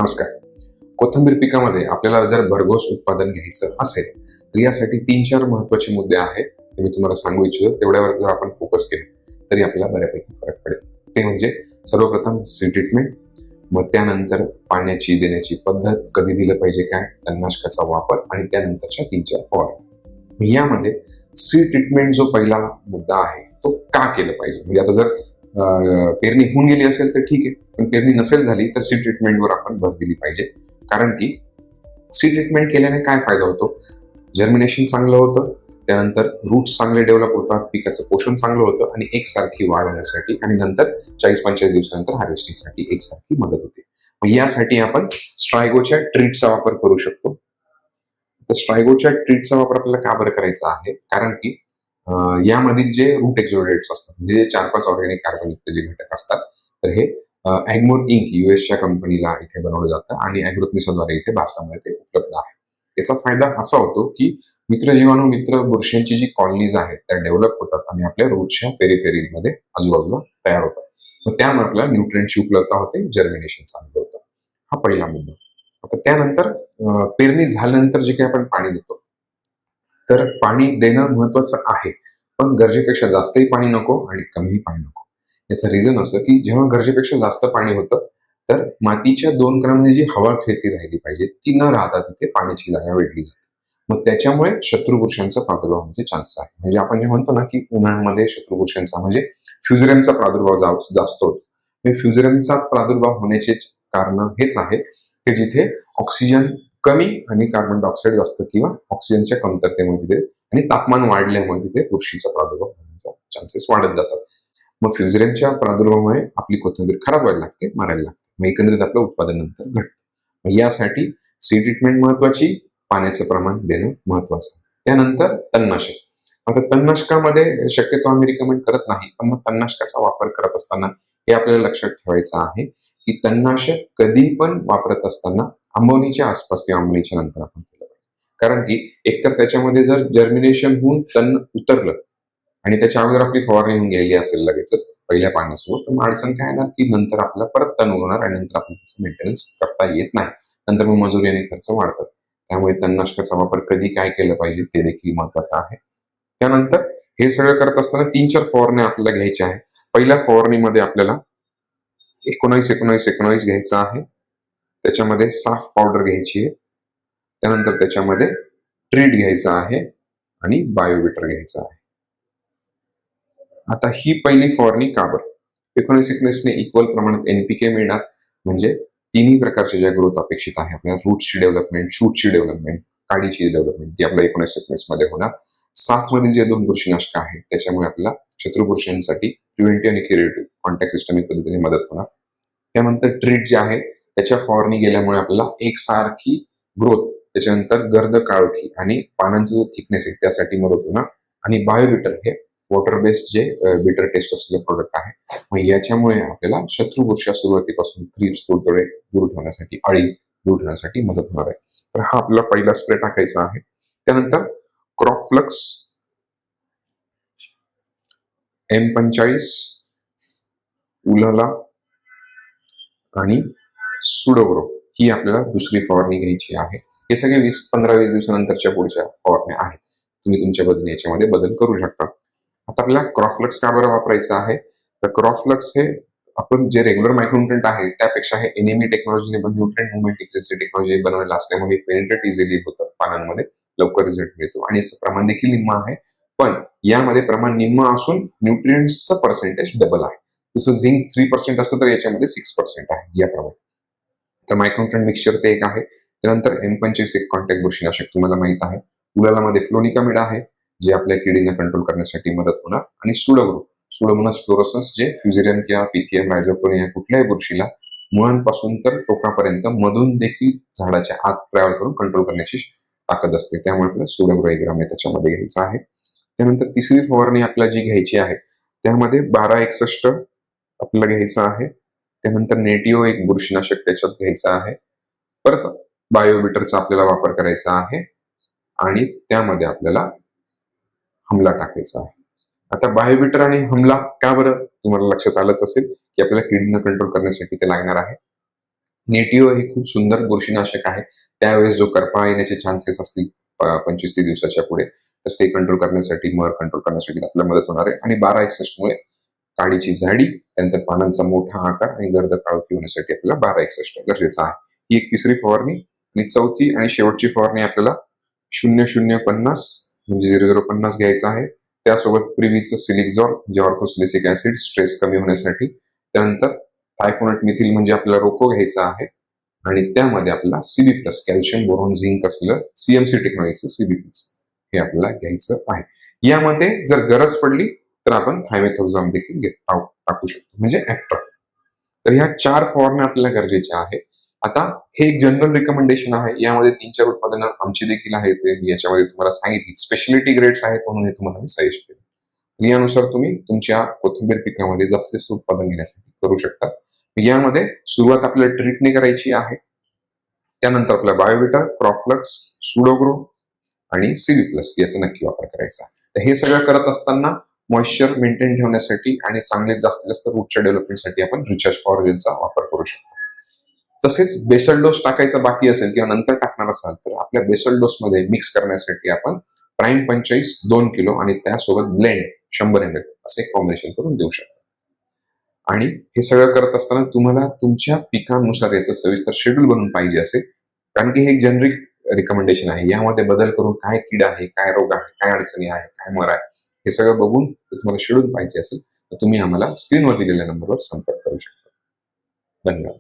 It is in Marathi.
नमस्कार. कोथिंबीर पिकामध्ये आपल्याला जर भरघोस उत्पादन घ्यायचं असेल तर यासाठी 3-4 महत्वाचे मुद्दे आहेत ते मी तुम्हाला सांगू इच्छितो. तेवढ्यावर जर आपण फोकस केले तरी आपल्याला बऱ्यापैकी फरक पडेल. ते म्हणजे सर्वप्रथम सीड ट्रीटमेंट, मग त्यानंतर पाण्याची देण्याची पद्धत, कधी दिलं पाहिजे काय, तणनाशकाचा वापर आणि त्यानंतरच्या 3-4 फवारणी. यामध्ये सीड ट्रीटमेंट जो पहिला मुद्दा आहे तो का केलं पाहिजे, म्हणजे आता जर पेरणी होऊन गेली असेल तर ठीक आहे, पण पेरणी नसेल झाली तर सीड ट्रीटमेंटवर आपण भर दिली पाहिजे. कारण की सीड ट्रीटमेंट केल्याने काय फायदा होतो, जर्मिनेशन चांगलं होतं, त्यानंतर रूट्स चांगले डेव्हलप होतात, पिकाचं पोषण चांगलं होतं आणि एकसारखी वाढ होण्यासाठी आणि नंतर 40-45 दिवसानंतर हार्वेस्टिंगसाठी एकसारखी मदत होते. मग यासाठी आपण स्ट्रायगोच्या ट्रीटचा वापर करू शकतो. तर स्ट्रायगोच्या ट्रीटचा वापर आपल्याला का बरं करायचा आहे, कारण की यामधील जे रूट एक्झोडेट्स असतात, म्हणजे 4-5 ऑर्गॅनिक कार्बनयुक्त जे घटक असतात, तर हे ॲग्मोर इंक यूएसच्या कंपनीला इथे बनवलं जातं आणि ॲग्रोथमिसद्वारे इथे भारतामध्ये ते उपलब्ध आहे. याचा फायदा असा होतो की मित्र जीवाणू, मित्र बुरशींची जी कॉलनीज आहेत त्या डेव्हलप होतात आणि आपल्या रूटच्या पेरिफेरीमध्ये आजूबाजूला तयार होतात. मग त्यामुळे आपल्याला न्यूट्रिएंटची उपलब्धता होते, जर्मिनेशन चांगलं होतं. हा पहिला मुद्दा. आता त्यानंतर पेरणी झाल्यानंतर जे काही आपण पाणी देतो, तर पाणी देणं महत्वाचं आहे, पण गरजेपेक्षा जास्तही पाणी नको आणि कमीही पाणी नको. याचं रिझन असं की जेव्हा गरजेपेक्षा जास्त पाणी होतं तर मातीच्या 2 कणांमध्ये जी हवा खेळती राहिली पाहिजे ती न राहता तिथे पाण्याची जागा वेढली जाते. मग त्याच्यामुळे शत्रुबुरशांचा प्रादुर्भाव होण्याचे चान्सेस आहे. म्हणजे आपण जे म्हणतो ना की उन्हाळ्यामध्ये शत्रुबुरशांचा म्हणजे फ्युझेरियमचा प्रादुर्भाव जास्त होतो. फ्युझेरियमचा प्रादुर्भाव होण्याचे कारण हेच आहे की जिथे ऑक्सिजन कमी आणि कार्बन डायऑक्साईड जास्त किंवा ऑक्सिजनच्या कमतरतेमुळे तिथे आणि तापमान वाढल्यामुळे तिथे बुरशीचा प्रादुर्भाव होण्याचा चान्सेस वाढत जातात. मग फ्युझेरियमच्या प्रादुर्भावामुळे आपली कोथिंबीर खराब व्हायला लागते, मारायला लागते. मग एकंदरीत आपलं उत्पादन नंतर घटतं. मग यासाठी सीड ट्रीटमेंट महत्वाची, पाण्याचं प्रमाण देणं महत्वाचं. त्यानंतर तणनाशक. आता तणनाशकामध्ये शक्यतो आम्ही रिकमेंड करत नाही, पण मग तणनाशकाचा वापर करत असताना हे आपल्याला लक्षात ठेवायचं आहे की तणनाशक कधी पण वापरत असताना आंबवणीच्या आसपास किंवा आंबवणीच्या नंतर आपण केलं पाहिजे. कारण की एकतर त्याच्यामध्ये जर जर्मिनेशन होऊन तण उतरलं आणि त्याच्या अगोदर आपली फवारणी होऊन गेली असेल लगेचच पहिल्या पाण्यासोबत, तर मग अडचण काय येणार की नंतर आपल्याला परत तण उगवणार आणि नंतर आपण त्याचं मेंटेनन्स करता येत नाही. नंतर मग मजुरी आणि खर्च वाढतात. त्यामुळे तणनाशकाचा वापर कधी काय केलं पाहिजे ते देखील महत्वाचं आहे. त्यानंतर हे सगळं करत असताना 3-4 फवारण्या आपल्याला घ्यायच्या आहे. पहिल्या फवारणीमध्ये आपल्याला 19-19-19 घ्यायचं आहे. त्याच्यामध्ये साफ पावडर घ्यायची आहे. त्यानंतर त्याच्यामध्ये ट्रीट घ्यायचं आहे आणि बायोविटर घ्यायचं आहे. आता ही पहिली फवारणी का बरं? 19-19ने इक्वल प्रमाणात एनपीके मिळणार, म्हणजे तिन्ही प्रकारच्या ज्या ग्रोथ अपेक्षित आहे आपल्या रूटची डेव्हलपमेंट, शूटची डेव्हलपमेंट, काडीची डेव्हलपमेंट ती आपल्या 19-19 मध्ये होणार. साफ मधील जे 2 बुरशीनाशक आहेत त्याच्यामुळे आपल्याला शत्रुबुरशींसाठी प्रिव्हेंटिव्ह आणि क्युरेटिव्ह कॉन्टॅक्ट सिस्टमिक पद्धतीने मदत होणार. त्यानंतर ट्रीट जे आहे त्याच्या फवारणी गेल्यामुळे आपल्याला एकसारखी ग्रोथ, त्याच्यानंतर गर्द काळोखी आणि पानांचा जो थिकनेस आहे त्यासाठी मदत होणार. आणि बायोबिटर हे वॉटर बेस्ड जे बिटर टेस्ट असलेलं प्रोडक्ट आहे. मग याच्यामुळे आपल्याला शत्रुबुरशा सुरुवातीपासून थ्रिप्स, तुडतुडे दूर ठेवण्यासाठी, अळी दूर ठेवण्यासाठी मदत होणार आहे. तर हा आपला पहिला स्प्रे टाकायचा आहे. त्यानंतर क्रॉपफ्लक्स, M45, उलाला आणि सुडोग्रो ही आपल्याला दुसरी फवारणी घ्यायची आहे. हे सगळे 15-20 दिवसानंतरच्या पुढच्या फवारण्या आहेत. तुम्ही तुमच्या पद्धतीने याच्यामध्ये बदल करू शकता. आता आपल्याला क्रॉपफ्लक्स का बरं वापरायचं आहे, तर क्रॉपफ्लक्स हे आपण जे रेग्युलर मायक्रोन्युट्रिएंट आहे त्यापेक्षा हे एनएमई टेक्नॉलॉजीने न्यूट्रिएंट मुवमेंट डिफिशियन्सी टेक्नॉलॉजी बनवलेलं असल्यामुळे पेनिट्रेट इझिली होतं पानांमध्ये, लवकर रिझल्ट मिळतो आणि याचं प्रमाण देखील निम्म आहे. पण यामध्ये प्रमाण निम्म असून न्यूट्रिएंट्सचं पर्सेंटेज डबल आहे. जसं झिंक 3% असतं तर याच्यामध्ये 6% आहे याप्रमाणे. तर मायक्रोन्युट्रिएंट मिक्सचर ते एक आहे. त्यानंतर M25 एक कॉन्टॅक्ट बुरशीनाशक तुम्हाला माहित आहे. उलालामध्ये फ्लोनिकामिड आहे जे आपल्या किडींना कंट्रोल करण्यासाठी मदत होणार. आणि सुडोमोनास फ्लोरोसन्स जे फ्युझेरियम किंवा पिथियम, रायझोपोनिया कुठल्याही बुरशीला मुळांपासून तर टोकापर्यंत मधून देखील झाडाच्या आत ट्रॅव्हल करून कंट्रोल करण्याची ताकद असते. त्यामुळे आपल्याला सुडोग्रो 1 ग्राम त्याच्यामध्ये घ्यायचं आहे. त्यानंतर तिसरी फवारणी आपल्याला जी घ्यायची आहे त्यामध्ये 1261 आपल्याला घ्यायचं आहे. त्यानंतर नेटिओ एक बुरशीनाशक त्याच्यात घ्यायचं आहे. परत बायोबिटरचा आपल्याला वापर करायचा आहे आणि त्यामध्ये आपल्याला हमला टाकायचा आहे. आता बायोबिटर आणि हमला का बरं, तुम्हाला लक्षात आलंच असेल की आपल्याला किडींना कंट्रोल करण्यासाठी ते लागणार आहे. नेटिव्ह हे खूप सुंदर बुरशीनाशक आहे. त्यावेळेस जो करपा येण्याचे चान्सेस असतील 25 दिवसाच्या पुढे, तर ते कंट्रोल करण्यासाठी, मर कंट्रोल करण्यासाठी आपल्याला मदत होणार आहे. आणि 1261 मुळे काडीची जाडी, त्यानंतर पानांचा मोठा आकार आणि गर्द काळोखी होण्यासाठी आपल्याला 1261 गरजेचं आहे. ही एक तिसरी फवारणी. आणि चौथी आणि शेवटची फवारणी आपल्याला 0050 म्हणजे 0050 घ्यायचं आहे. त्यासोबत प्रिव्हीचं सिलिक्झॉल म्हणजे ऑर्थोसिलिसिक ऍसिड, स्ट्रेस कमी होण्यासाठी. त्यानंतर थायफोनेट मिथिल म्हणजे आपल्याला रोको घ्यायचा आहे. आणि त्यामध्ये आपल्याला CB plus, calcium boron zinc असलेलं सीएमसी टेक्नॉलॉजीचं सीबी प्लस हे आपल्याला घ्यायचं आहे. यामध्ये जर गरज पडली तर आपण थायमेथोक्झाम देखील टाकू शकतो, म्हणजे ऍक्टर. तर ह्या 4 फवारण्या आपल्याला गरजेच्या आहेत. आता हे एक जनरल रिकमेंडेशन आहे. यामध्ये 3-4 उत्पादनं आमची देखील आहेत. मी याच्यामध्ये तुम्हाला सांगितली स्पेशलिटी ग्रेड्स आहेत म्हणून हे तुम्हाला मी सजेस्ट केलं. आणि यानुसार तुम्ही तुमच्या कोथिंबीर पिकामध्ये जास्तीत जास्त उत्पादन घेण्यासाठी करू शकता. यामध्ये सुरुवात आपल्याला ट्रीटने करायची आहे. त्यानंतर आपला बायोविटा, क्रॉपफ्लक्स, सुडोग्रो आणि सीबी प्लस याचा नक्की वापर करायचा. तर हे सगळं करत असताना मॉइश्चर मेंटेन ठेवण्यासाठी आणि चांगले जास्तीत जास्त रूटच्या डेव्हलपमेंटसाठी आपण रिचार्ज पॉवर जेलचा वापर करू शकतो. तसेच बेसल डोस टाकायचा बाकी असेल किंवा नंतर टाकणार असाल तर आपल्या बेसल डोस मध्ये मिक्स करण्यासाठी आपण प्राईम 45 2 किलो आणि त्यासोबत ब्लेंड 100 ml असे कॉम्बिनेशन करून देऊ शकतो. आणि हे सगळं करत असताना तुम्हाला तुमच्या पिकानुसार याचं सविस्तर शेड्यूल बनवून पाहिजे असेल, कारण की हे एक जनरिक रिकमेंडेशन आहे. यामध्ये बदल करून काय कीड आहे, काय रोग आहे, काय अडचणी आहे, काय मर आहे, हे सगळं बघून तुम्हाला शेड्यूल पाहिजे असेल तर तुम्ही आम्हाला स्क्रीनवर दिलेल्या नंबरवर संपर्क करू शकता. धन्यवाद.